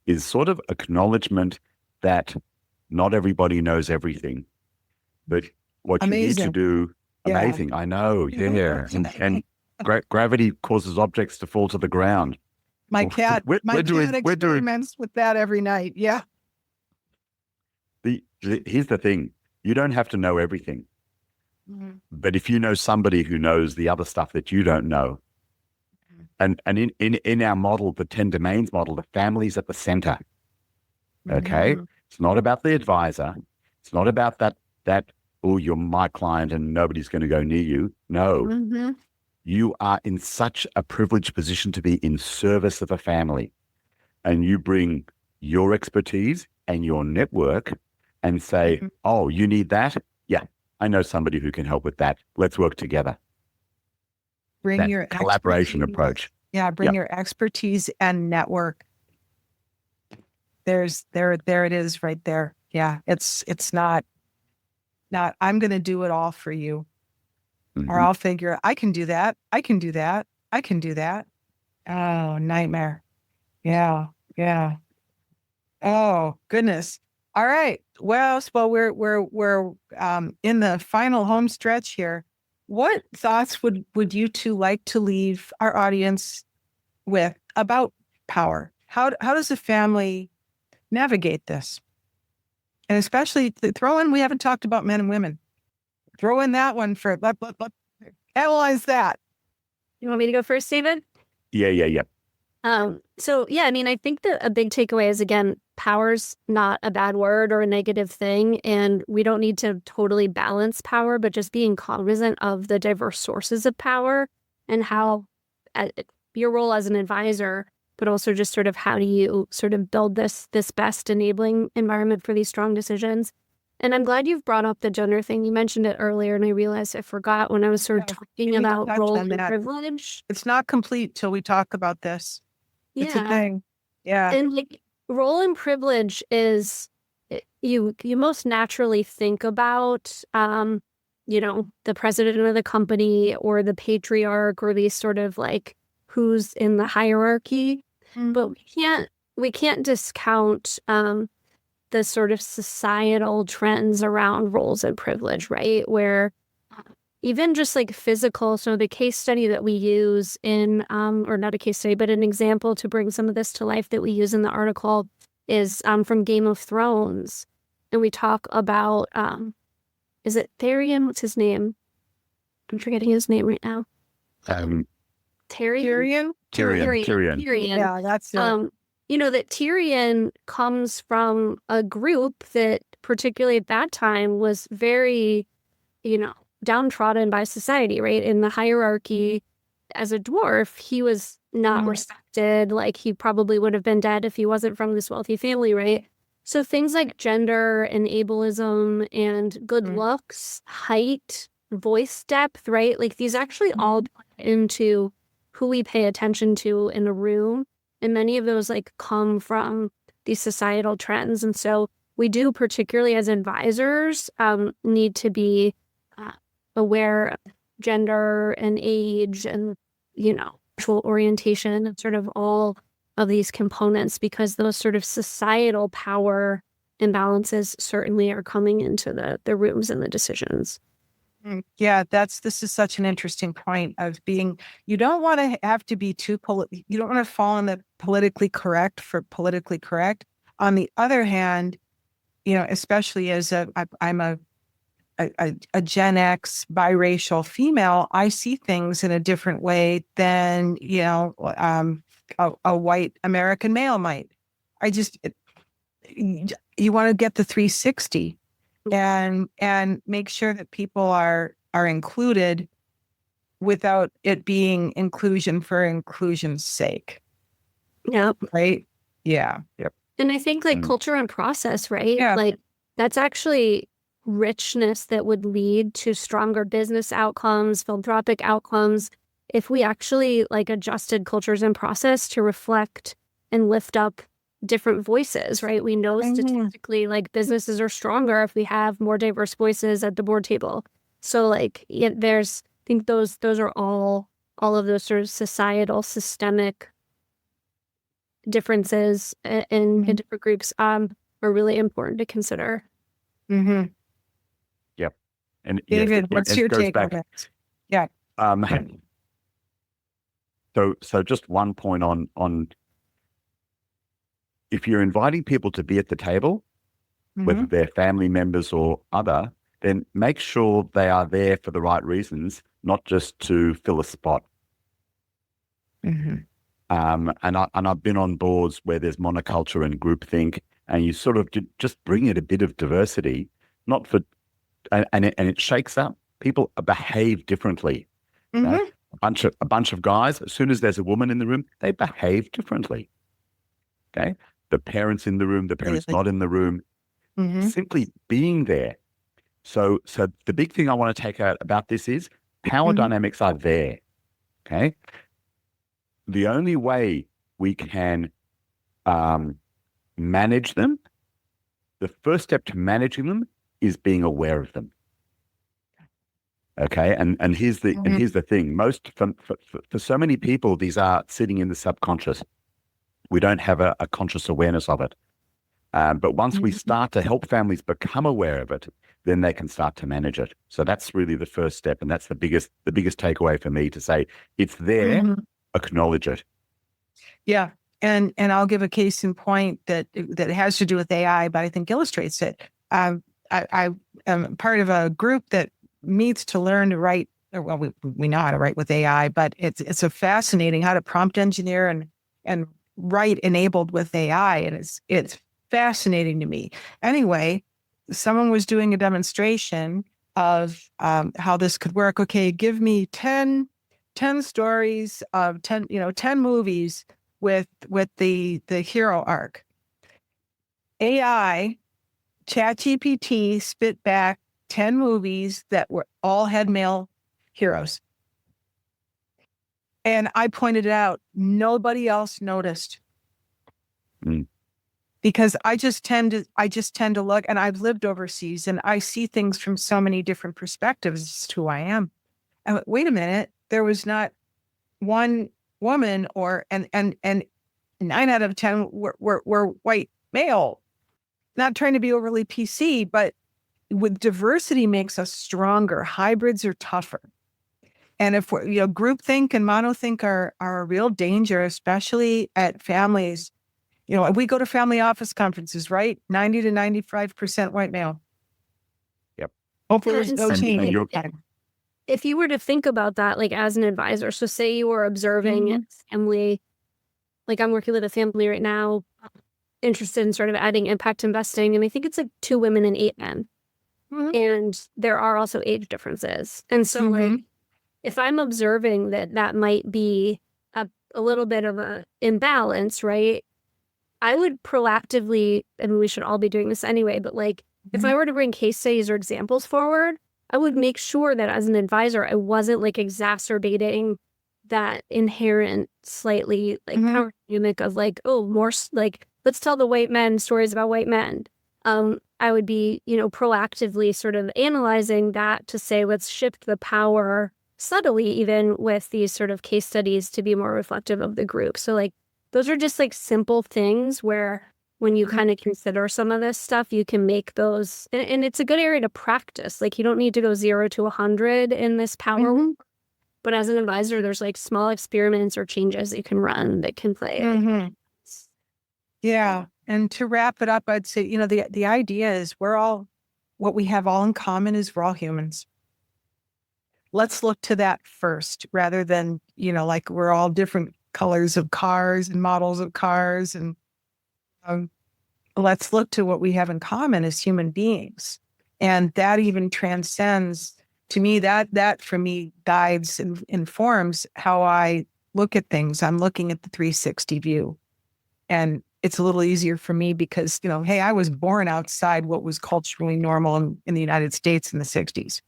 is sort of acknowledgement that not everybody knows everything. But what you need to do, amazing, I know, and gravity causes objects to fall to the ground. My cat experiments with that every night. Yeah. Here's the thing. You don't have to know everything. But if you know somebody who knows the other stuff that you don't know, and in our model, the 10 domains model, the family's at the center. Okay? It's not about the advisor. It's not about that, oh, you're my client and nobody's going to go near you. No. You are in such a privileged position to be in service of a family. And you bring your expertise and your network and say, oh, you need that? Yeah, I know somebody who can help with that. Let's work together. Bring that your collaboration approach. Yeah, bring your expertise and network. There it is right there. Yeah, it's not I'm going to do it all for you. Or I'll figure I can do that. I can do that. I can do that. Oh, nightmare. Yeah. Oh, goodness. All right. Well, we're in the final home stretch here. What thoughts would you two like to leave our audience with about power? How does a family navigate this? And especially throw in, we haven't talked about men and women. Throw in that one for analyze that. You want me to go first, David? Yeah. So yeah, I mean, I think that a big takeaway is, again, power's not a bad word or a negative thing, and we don't need to totally balance power, but just being cognizant of the diverse sources of power and how your role as an advisor, but also just sort of how do you sort of build this best enabling environment for these strong decisions. And I'm glad you've brought up the gender thing. You mentioned it earlier, and I realized I forgot when I was sort of talking about role and privilege. It's not complete till we talk about this. Yeah. It's a thing. Yeah. And like role and privilege is, you most naturally think about, the president of the company or the patriarch or these sort of like who's in the hierarchy. But we can't discount the sort of societal trends around roles and privilege, right? Where even just like physical, so the case study that we use in, or not a case study, but an example to bring some of this to life that we use in the article is from Game of Thrones. And we talk about, is it Tyrion? What's his name? I'm forgetting his name right now. Tyrion? Tyrion. Yeah, that's it. That Tyrion comes from a group that, particularly at that time, was very, downtrodden by society, right? In the hierarchy, as a dwarf, he was not respected. Like, he probably would have been dead if he wasn't from this wealthy family, right? So things like gender and ableism and good looks, height, voice depth, right? Like these actually all play into who we pay attention to in a room. And many of those like come from these societal trends. And so we do, particularly as advisors, need to be aware of gender and age and, sexual orientation and sort of all of these components, because those sort of societal power imbalances certainly are coming into the rooms and the decisions. Yeah, this is such an interesting point of being, you don't want to have to be too, you don't want to fall in the politically correct for politically correct. On the other hand, especially as I'm a Gen X biracial female, I see things in a different way than, a white American male might. You want to get the 360 and make sure that people are included without it being inclusion for inclusion's sake. Yep. Right? Yeah. Yep. And I think like culture and process, right? Yeah. Like that's actually richness that would lead to stronger business outcomes, philanthropic outcomes, if we actually like adjusted cultures and process to reflect and lift up different voices, right? We know statistically like businesses are stronger if we have more diverse voices at the board table. So like I think those are all of those sort of societal systemic differences in different groups are really important to consider. Mm-hmm. Yep. And David, what's your take on that? Yeah. So just one point on if you're inviting people to be at the table, whether they're family members or other, then make sure they are there for the right reasons, not just to fill a spot. And I've been on boards where there's monoculture and groupthink, and you sort of just bring in a bit of diversity, not for, and it shakes up. People behave differently. Right? A bunch of guys, as soon as there's a woman in the room, they behave differently. Okay, the parents in the room, the parents not in the room, simply being there. So the big thing I want to take out about this is power dynamics are there. Okay, the only way we can manage them, the first step to managing them is being aware of them. Okay, and here's the thing: most for so many people, these are sitting in the subconscious. We don't have a conscious awareness of it. But once we start to help families become aware of it, then they can start to manage it. So that's really the first step, and that's the biggest takeaway for me, to say it's there, acknowledge it. Yeah, and I'll give a case in point that has to do with AI, but I think illustrates it. I am part of a group that meets to learn to write. Well, we know how to write with AI, but it's a fascinating how to prompt engineer and write enabled with AI, and it's fascinating to me. Anyway, someone was doing a demonstration of how this could work. Okay, give me 10 stories of 10 movies with the hero arc. AI, ChatGPT spit back 10 movies that all had male heroes. And I pointed it out. Nobody else noticed. Because I just tend to look, and I've lived overseas and I see things from so many different perspectives as to who I am. And wait a minute, there was not one woman and 9 out of 10 were white male. Not trying to be overly PC, but with diversity makes us stronger. Hybrids are tougher. And if we're, groupthink and monothink are a real danger, especially at families. We go to family office conferences, right? 90 to 95% white male. Yep. Hopefully there's no change. If you were to think about that, like as an advisor, so say you were observing a family, like I'm working with a family right now, interested in sort of adding impact investing. And I think it's like 2 women and 8 men. And there are also age differences. And so like, if I'm observing that might be a little bit of an imbalance, right? I would proactively, and we should all be doing this anyway, but like if I were to bring case studies or examples forward, I would make sure that as an advisor, I wasn't like exacerbating that inherent slightly like power dynamic of like, oh, more like, let's tell the white men stories about white men. I would be, proactively sort of analyzing that to say, let's shift the power subtly, even with these sort of case studies to be more reflective of the group. So like, those are just like simple things where when you kind of consider some of this stuff, you can make those, and it's a good area to practice. Like you don't need to go 0 to 100 in this power work. But as an advisor, there's like small experiments or changes you can run that can play. Yeah. And to wrap it up, I'd say, the idea is what we have all in common is we're all humans. Let's look to that first rather than, like we're all different colors of cars and models of cars. And let's look to what we have in common as human beings. And that even transcends, to me, that for me guides and informs how I look at things. I'm looking at the 360 view. And it's a little easier for me because, hey, I was born outside what was culturally normal in the United States in the 60s.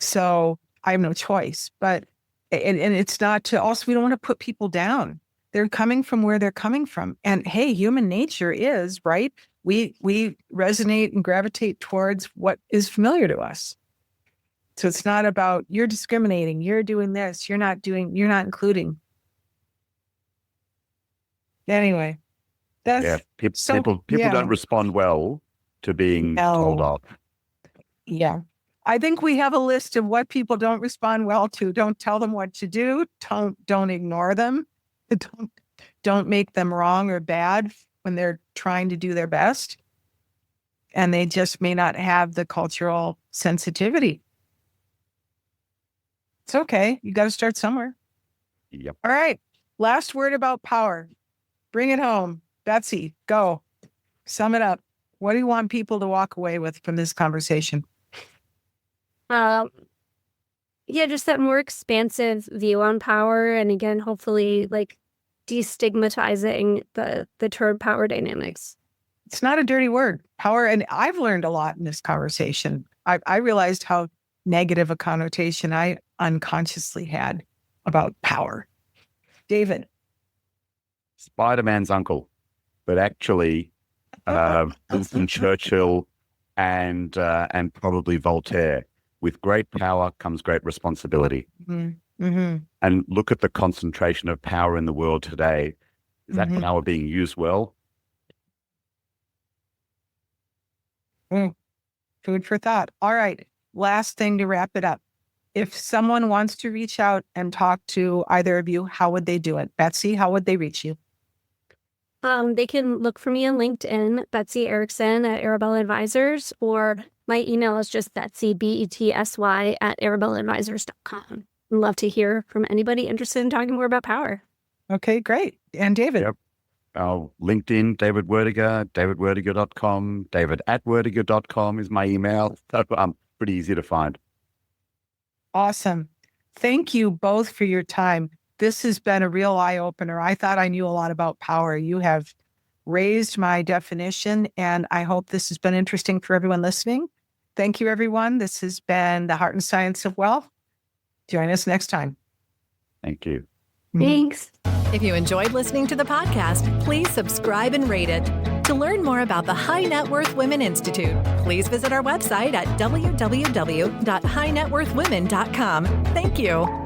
So I have no choice. But, and it's not to, also, we don't want to put people down. They're coming from where they're coming from. And hey, human nature is, right? We resonate and gravitate towards what is familiar to us. So it's not about you're discriminating, you're doing this, you're not including. Anyway. People don't respond well to being told off. Yeah. I think we have a list of what people don't respond well to. Don't tell them what to do. Don't ignore them. Don't make them wrong or bad when they're trying to do their best. And they just may not have the cultural sensitivity. It's okay. You got to start somewhere. Yep. All right. Last word about power. Bring it home. Betsy, go. Sum it up. What do you want people to walk away with from this conversation? Just that more expansive view on power. And again, hopefully like destigmatizing the term power dynamics. It's not a dirty word, power. And I've learned a lot in this conversation. I realized how negative a connotation I unconsciously had about power. David. Spider-Man's uncle, but actually Winston Churchill and probably Voltaire. With great power comes great responsibility. And look at the concentration of power in the world today. Is that power being used well? Food for thought. All right. Last thing to wrap it up. If someone wants to reach out and talk to either of you, how would they do it? Betsy, how would they reach you? They can look for me on LinkedIn, Betsy Erickson at Arabella Advisors, or my email is just Betsy, BETSY @arabellaadvisors.com. I'd love to hear from anybody interested in talking more about power. Okay, great. And David? Yep. LinkedIn, David Werdiger, davidwerdiger.com, david@werdiger.com is my email. So pretty easy to find. Awesome. Thank you both for your time. This has been a real eye-opener. I thought I knew a lot about power. You have raised my definition, and I hope this has been interesting for everyone listening. Thank you, everyone. This has been The Heart and Science of Wealth. Join us next time. Thank you. Thanks. If you enjoyed listening to the podcast, please subscribe and rate it. To learn more about the High Net Worth Women Institute, please visit our website at www.highnetworthwomen.com. Thank you.